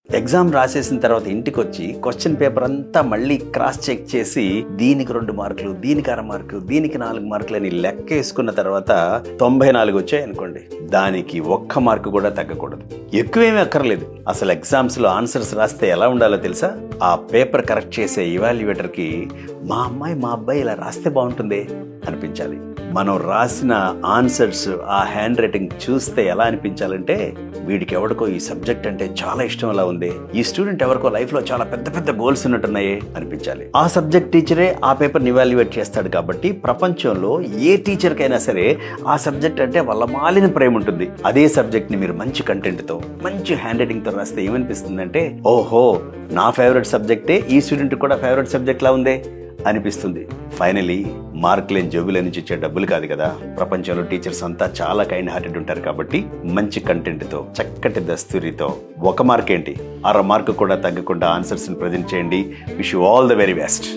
Exam రాసేసిన తర్వాత ఇంటికి వచ్చి క్వశ్చన్ పేపర్ అంతా మళ్ళీ క్రాస్ చెక్ చేసి దీనికి 2 మార్కులు, దీనికి 1/2 మార్కు, దీనికి 4 మార్కులు అని లెక్క వేసుకున్న తర్వాత 94 వచ్చాయి అనుకోండి, దానికి 1 మార్కు కూడా తగ్గకూడదు. ఎక్కువేమీ అక్కర్లేదు. అసలు ఎగ్జామ్స్ లో ఆన్సర్స్ రాస్తే ఎలా ఉండాలో తెలుసా? ఆ పేపర్ కరెక్ట్ చేసే ఇవాల్యుయేటర్ కి మా అమ్మాయి మా అబ్బాయి ఇలా రాస్తే బాగుంటుంది అనిపించాలి. మనం రాసిన ఆన్సర్స్ ఆ హ్యాండ్ రైటింగ్ చూస్తే ఎలా అనిపించాలంటే, వీడికి ఎవరికో ఈ సబ్జెక్ట్ అంటే చాలా ఇష్టం అలా ఉంది, ఈ స్టూడెంట్ ఎవరికో లైఫ్ లో చాలా పెద్ద పెద్ద గోల్స్ ఉన్నట్టున్నాయే అనిపించాలి. ఆ సబ్జెక్ట్ టీచరే ఆ పేపర్ ఇవాల్యుయేట్ చేస్తాడు కాబట్టి ప్రపంచంలో ఏ టీచర్ కైనా సరే ఆ సబ్జెక్ట్ అంటే వాళ్ళ మాలిన ప్రేమ ఉంటుంది. అదే సబ్జెక్ట్ ని మీరు మంచి కంటెంట్ తో, మంచి హ్యాండ్ రైటింగ్ తో రాస్తే ఏమనిపిస్తుందంటే, ఓహో నా ఫేవరెట్ సబ్జెక్టే ఈ స్టూడెంట్ కూడా ఫేవరెట్ సబ్జెక్ట్ లా ఉందే అనిపిస్తుంది. ఫైనలీ మార్కులేని జోబుల నుంచి ఇచ్చే డబ్బులు కాదు కదా. ప్రపంచంలో టీచర్స్ అంతా చాలా కైండ్ హార్టెడ్ ఉంటారు కాబట్టి మంచి కంటెంట్ తో, చక్కటి దస్తూరితో 1 మార్క్ ఏంటి 1/2 మార్కు కూడా తగ్గకుండా ఆన్సర్స్ ని ప్రజెంట్ చేయండి. Wish you all the very best.